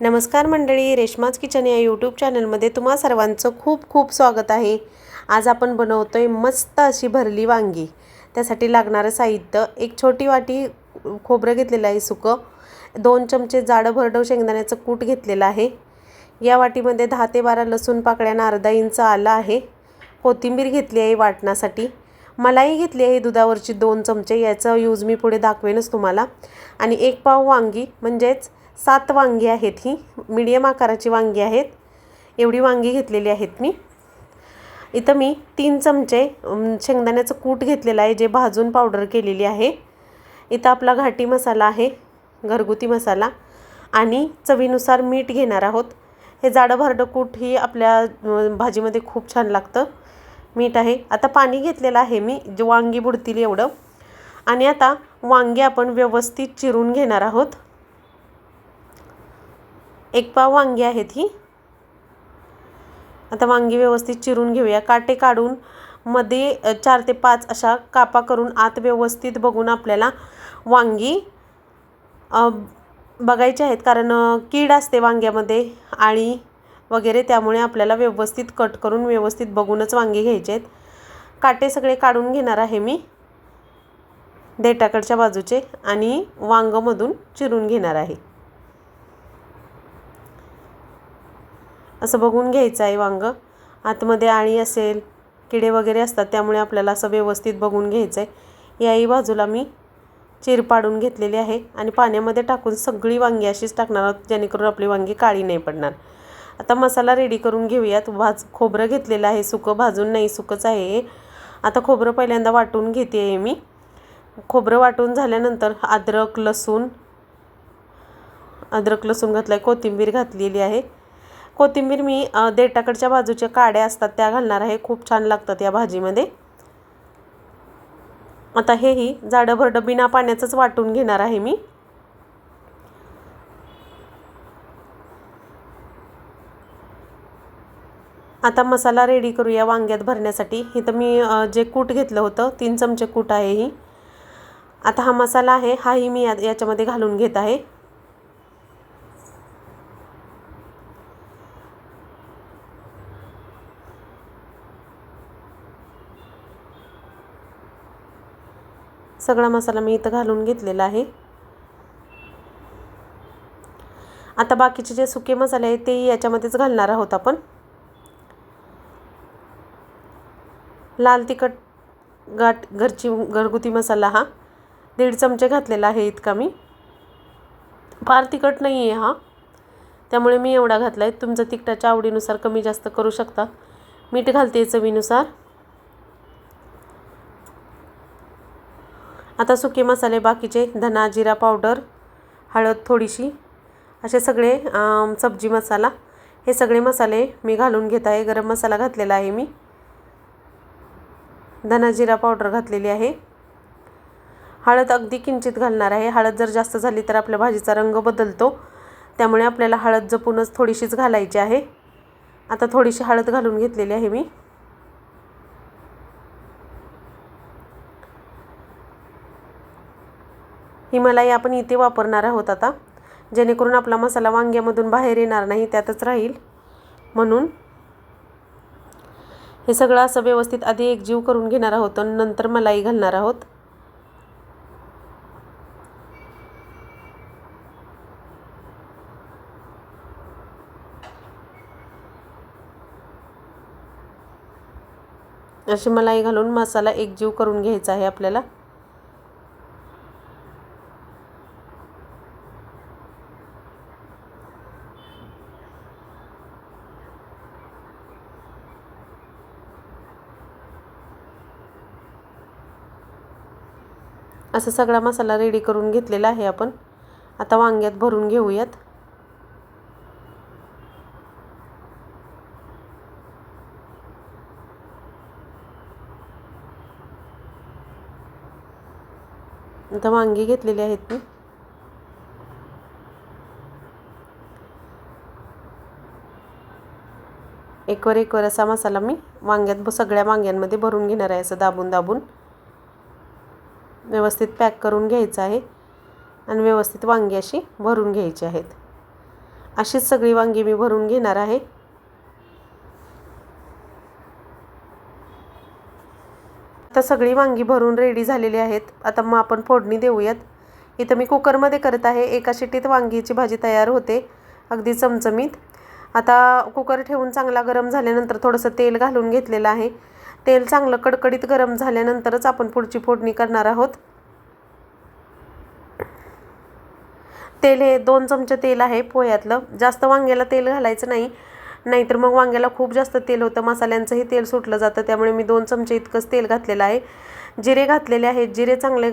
नमस्कार मंडळी, रेश्माज किचन या यूट्यूब चॅनलमध्ये तुम्हा सर्वांचं खूप खूप स्वागत आहे। आज आपण बनवतोय मस्त अशी भरली वांगी। त्यासाठी लागणारं साहित्य, एक छोटी वाटी खोबरं घेतलेलं आहे सुकं, 2 चमचे जाडं भरडव शेंगदाण्याचं कूट घेतलेलं आहे। या वाटीमध्ये 10 ते 12 लसूण पाकळ्या, अर्धा इंच आलं आहे। कोथिंबीर घेतली आहे वाटण्यासाठी। मलाई घेतली आहे दुधावरची 2 चमचे, याचा यूज मी पुढे दाखवेनच तुम्हाला। आणि 1 पाव वांगी, म्हणजेच 7 वांगी आहेत। ही मीडियम आकाराची वांगी आहेत। एवढी वांगी घेतलेली आहेत मी। इथं मी 3 चमचे शेंगदाण्याचं कूट घेतलेलं आहे, जे भाजून पावडर केलेली आहे। इथं आपला घाटी मसाला आहे, घरगुती मसाला, आणि चवीनुसार मीठ घेणार आहोत। हे जाडं भरडं कूट ही आपल्या भाजीमध्ये खूप छान लागतं। मीठ आहे। आता पाणी घेतलेलं आहे मी, जे वांगी बुडतील एवढं। आणि आता वांगी आपण व्यवस्थित चिरून घेणार आहोत। 1 पाव वांगी आहेत ही। आता वांगी व्यवस्थित चिरून घेऊया। काटे काढून मध्ये 4 ते 5 अशा कापा करून आत व्यवस्थित बघून आपल्याला वांगी बघायचे आहेत, कारण कीड असते वांग्यामध्ये, आळी वगैरे, त्यामुळे आपल्याला व्यवस्थित कट करून व्यवस्थित बघूनच वांगी घ्यायचे आहेत। काटे सगळे काढून घेणार आहे मी देठाकडच्या बाजूचे, आणि वांगमधून चिरून घेणार आहे। असं बघून घ्यायचं आहे वांग। आतमध्ये आळी असेल, किडे वगैरे असतात, त्यामुळे आपल्याला असं व्यवस्थित बघून घ्यायचं आहे। याही बाजूला मी चीर पाडून घेतलेली आहे, आणि पाण्यामध्ये टाकून सगळी वांगी अशीच टाकणार आहोत, जेणेकरून आपली वांगी काळी नाही पडणार। आता मसाला रेडी करून घेऊयात। खोबरं घेतलेलं आहे सुकं, भाजून नाही, सुकंच आहे। आता खोबरं पहिल्यांदा वाटून घेते आहे मी। खोबरं वाटून झाल्यानंतर अद्रक लसूण घातलं आहे, कोथिंबीर घातलेली आहे। कोथिंबीर मी देठाकडच्या बाजूच्या काड्या असतात त्या घालणार आहे, खूप छान लागतात या भाजीमध्ये। आता हेही जाडं भरडं बिना पाण्याचंच वाटून घेणार आहे मी। आता मसाला रेडी करूया वांग्यात भरण्यासाठी। इथं मी जे कूट घेतलं होतं 3 चमचे कूट आहे ही। आता हा मसाला आहे, हाही मी याच्यामध्ये घालून घेत आहे। सगळा मसाला मी इथं घालून घेतलेला आहे। आता बाकीचे जे सुके मसाले आहेत ते याच्यामध्येच घालणार आहोत आपण। लाल तिखट घरगुती मसाला हा 1.5 चमचे घातलेला आहे इतका मी। फार तिखट नाही आहे हा, त्यामुळे मी एवढा घातला आहे। तुमचं तिखटाच्या आवडीनुसार कमी जास्त करू शकता। मीठ घालते चवीनुसार। आता सुके मसाले बाकीचे, धना जिरा पावडर, हळद थोडीशी, असे सगळे सब्जी मसाला, हे सगळे मसाले मी घालून घेत आहे। गरम मसाला घातलेला आहे मी, धना जिरा पावडर घातलेली आहे। हळद अगदी किंचित घालणार आहे। हळद जर जास्त झाली तर आपल्या भाजीचा रंग बदलतो, त्यामुळे आपल्याला हळद जपूनच थोडीशीच घालायची आहे। आता थोडीशी हळद घालून घेतलेली आहे मी। ही मलाई आपण इथे वापरणार आहोत आता, जेणेकरून आपला मसाला वांग्यामधून बाहेर येणार नाही, त्यातच राहील म्हणून। हे सगळं असं व्यवस्थित आधी एकजीव करून घेणार आहोत, आणि नंतर मलाई घालणार आहोत। अशी मलाई घालून मसाला एकजीव करून घ्यायचा आहे आपल्याला। असं सगळा मसाला रेडी करून घेतलेला आहे आपण। आता वांग्यात भरून घेऊयात। आता वांगी घेतलेली आहेत मी। एकवर असा मसाला मी सगळ्या वांग्यांमध्ये भरून घेणार आहे, असं दाबून दाबून व्यवस्थित पॅक करून घ्यायचं आहे, आणि व्यवस्थित वांगी अशी भरून घ्यायची आहेत। अशीच सगळी वांगी मी भरून घेणार आहे। आता सगळी वांगी भरून रेडी झालेली आहेत। आता मग आपण फोडणी देऊयात। इथं मी कुकरमध्ये करत आहे। एका शिट्टीत वांगीची भाजी तयार होते अगदी चमचमीत। आता कुकर ठेवून चांगला गरम झाल्यानंतर थोडंसं तेल घालून घेतलेलं आहे। तेल चांगलं कडकडीत गरम झाल्यानंतरच आपण पुढची फोडणी करणार आहोत। तेल हे 2 चमचे तेल आहे पोह्यातलं। जास्त वांग्याला तेल घालायचं नाही, नाहीतर मग वांग्याला खूप जास्त तेल होतं, मसाल्यांचंही तेल सुटलं जातं। त्यामुळे मी 2 चमचे इतकंच तेल घातलेलं आहे। जिरे घातलेले आहेत। जिरे चांगले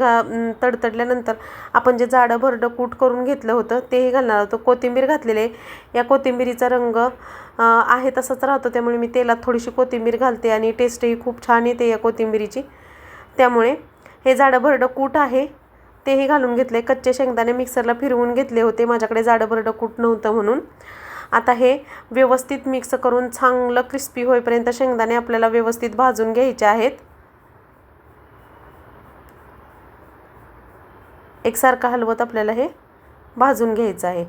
तडतडल्यानंतर आपण जे जाडं भरडं कूट करून घेतलं होतं तेही घालणार आहोत। कोथिंबीर घातलेली आहे। या कोथिंबीरीचा रंग आहे तसाच राहतो, त्यामुळे मी तेलात थोडीशी कोथिंबीर घालते आणि टेस्टही खूप छान येते या कोथिंबीरीची। त्यामुळे हे जाडं भरडं कूट आहे तेही घालून घेतले। कच्चे शेंगदाणे मिक्सरला फिरवून घेतले होते, माझ्याकडे जाडं भरडं कूट नव्हतं म्हणून। आता हे व्यवस्थित मिक्स करून चांगलं क्रिस्पी होईपर्यंत शेंगदाणे आपल्याला व्यवस्थित भाजून घ्यायचे आहेत। एकसारखं हलवत आपल्याला हे भाजून घ्यायचं आहे।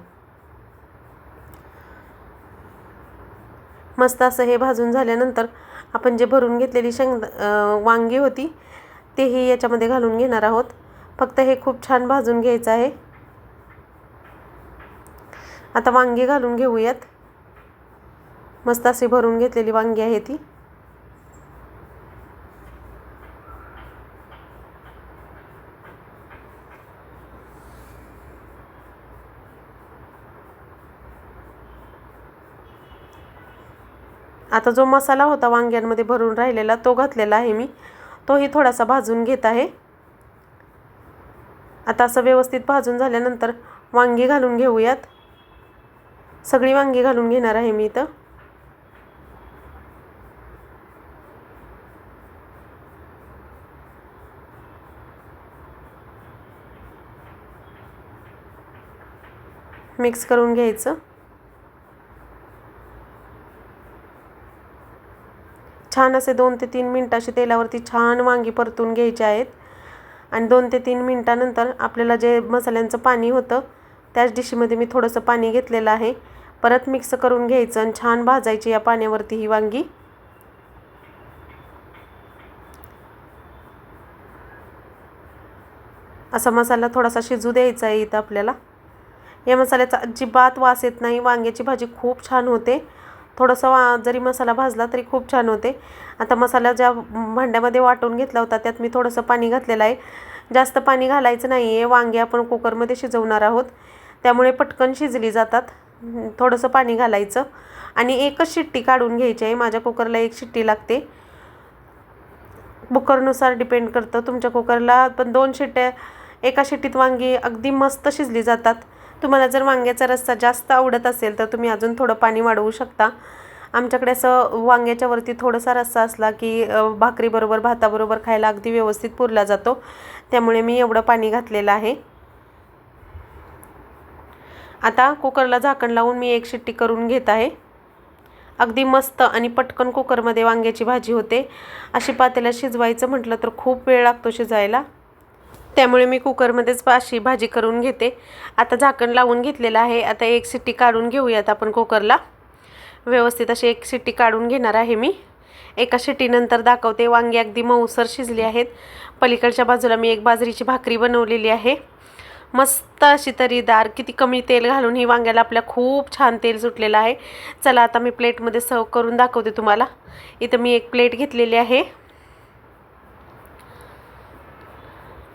मस्त असं हे भाजून झाल्यानंतर आपण जे भरून घेतलेली वांगी होती तेही याच्यामध्ये घालून घेणार आहोत। फक्त हे खूप छान भाजून घ्यायचं आहे। आता वांगी घालून घेऊयात। मस्त अशी भरून घेतलेली वांगी आहे ती। आता जो मसाला होता वांग्यांमध्ये भरून राहिलेला तो घातलेला आहे मी, तोही थोडासा भाजून घेत आहे। आता असं व्यवस्थित भाजून झाल्यानंतर वांगी घालून घेऊयात। सगळी वांगी घालून घेणार आहे मी इथं। मिक्स करून घ्यायचं। छान असे 2 ते 3 मिनिट अशी तेलावरती छान वांगी परतून घ्यायची आहेत। आणि 2 ते 3 मिनिटानंतर आपल्याला जे मसाल्यांचं पाणी होतं त्याच डिशमध्ये मी थोडंसं पाणी घेतलेलं आहे। परत मिक्स करून घ्यायचं आणि छान भाजायची या पाण्यावरती ही वांगी। असा मसाला थोडासा शिजू द्यायचा आहे इथं आपल्याला। या मसाल्याचा अजिबात वास येत नाही। वांग्याची भाजी खूप छान होते। थोडासा जरी मसाला भाजला तरी खूप छान होते। आता मसाला ज्या भांड्यामध्ये वाटून घेतला होता त्यात मी थोडंसं पाणी घातलेलं आहे। जास्त पाणी घालायचं नाही आहे, वांगे आपण कुकरमध्ये शिजवणार आहोत त्यामुळे पटकन शिजली जातात। थोडंसं पाणी घालायचं आणि एकच शिट्टी काढून घ्यायची आहे। माझ्या कुकरला 1 शिट्टी लागते। कुकरनुसार डिपेंड करतं। तुमच्या कुकरला पण 2 शिट्ट्या, एका शिट्टीत वांगी अगदी मस्त शिजली जातात। तुम्हाला जर वांग्याचा रस्सा जास्त आवडत असेल तर तुम्ही अजून थोडं पाणी वाढवू शकता। आमच्याकडे असं वांग्याच्या वरती थोडासा रस्सा असला की भाकरीबरोबर भाताबरोबर खायला अगदी व्यवस्थित पुरला जातो, त्यामुळे मी एवढं पाणी घातलेलं आहे। आता कुकरला झाकण लावून मी 1 शिट्टी करून घेत आहे। अगदी मस्त आणि पटकन कुकरमध्ये वांग्याची भाजी होते। अशी पातेल्यात शिजवायचं म्हटलं तर खूप वेळ लागतो शिजायला, त्यामुळे मी कुकरमध्येच अशी भाजी करून घेते। आता झाकण लावून घेतलेलं आहे। आता 1 शिट्टी काढून घेऊयात आपण कुकरला। व्यवस्थित अशी 1 शिट्टी काढून घेणार आहे मी। एका शिट्टीनंतर दाखवते। वांगी अगदी मऊसर शिजली आहेत। पलीकडच्या बाजूला मी एक बाजरीची भाकरी बनवलेली आहे, मस्त अशी तरीदार। किती कमी तेल घालून ही वांग्याला आपल्या खूप छान तेल सुटलेलं आहे। चला आता मी प्लेटमध्ये सर्व करून दाखवते तुम्हाला। इथं मी एक प्लेट घेतलेली आहे।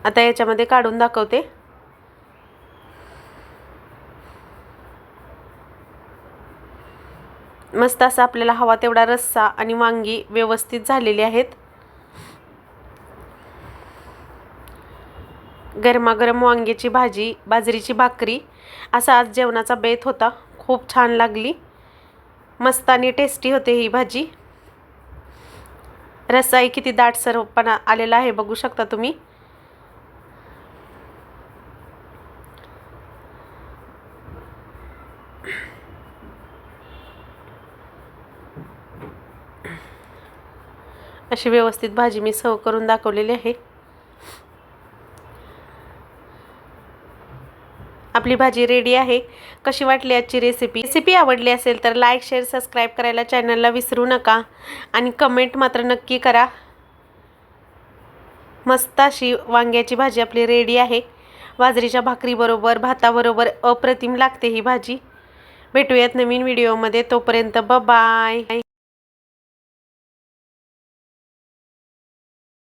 आता याच्यामध्ये काढून दाखवते। मस्त असं आपल्याला हवा तेवढा रस्सा आणि वांगी व्यवस्थित झालेली आहेत। गरमागरम वांग्याची भाजी, बाजरीची भाकरी, असा आज जेवणाचा बेत होता। खूप छान लागली, मस्त आणि टेस्टी होते ही भाजी। रस्साही किती दाटसरपणा आलेला आहे बघू शकता तुम्ही। अशी व्यवस्थित भाजी मी सर्व करून दाखवलेली आहे। आपली भाजी रेडी आहे। कशी वाटली आजची रेसिपी आवडली असेल तर लाईक शेअर सबस्क्राईब करायला चॅनलला विसरू नका आणि कमेंट मात्र नक्की करा। मस्त अशी वांग्याची भाजी आपली रेडी आहे। बाजरीच्या भाकरीबरोबर भाताबरोबर अप्रतिम लागते ही भाजी। भेटूयात नवीन व्हिडिओमध्ये, तोपर्यंत बाय।